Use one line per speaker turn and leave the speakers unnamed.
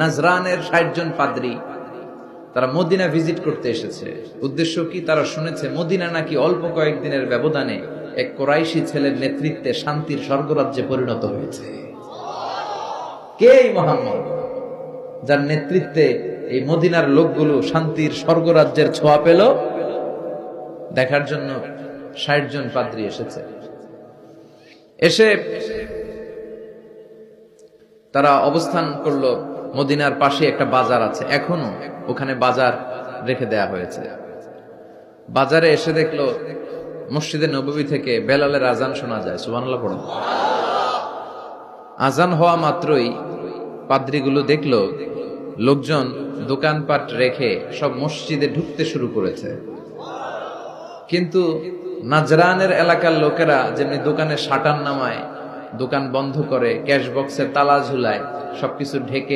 নাজরানের ৬০ জন পাদ্রী তারা Medina visit করতে এসেছে। উদ্দেশ্য কি? তারা শুনেছে মদিনা নাকি অল্প কয়েকদিনের ব্যবধানে এক কোরাইশি ছেলের নেতৃত্বে শান্তির স্বর্গরাজ্যে পরিণত হয়েছে। কে এই মুহাম্মদ, যার নেতৃত্বে এই মদিনার লোকগুলো শান্তির স্বর্গরাজ্যের ছোঁয়া পেল? দেখার জন্য ৬০ জন পাদ্রী এসেছে। এসে তারা অবস্থান করলো মদিনার পাশে একটা বাজার আছে, এখনো ওখানে বাজার রেখে দেয়া হয়েছে। বাজারে এসে দেখলো মসজিদে নববী থেকে বেলালের আজান শোনা যায়। সুবহানাল্লাহ পড়ুন। আজান হওয়া মাত্রই পাদ্রীগুলো দেখলো লোকজন দোকানপাট রেখে সব মসজিদে ঢুকতে শুরু করেছে। কিন্তু নাজরানের এলাকার লোকেরা যেমনি দোকানে শাটার নামায়, দোকান বন্ধ করে, ক্যাশ বক্সের তালা ঝুলায়, সবকিছু ঢেকে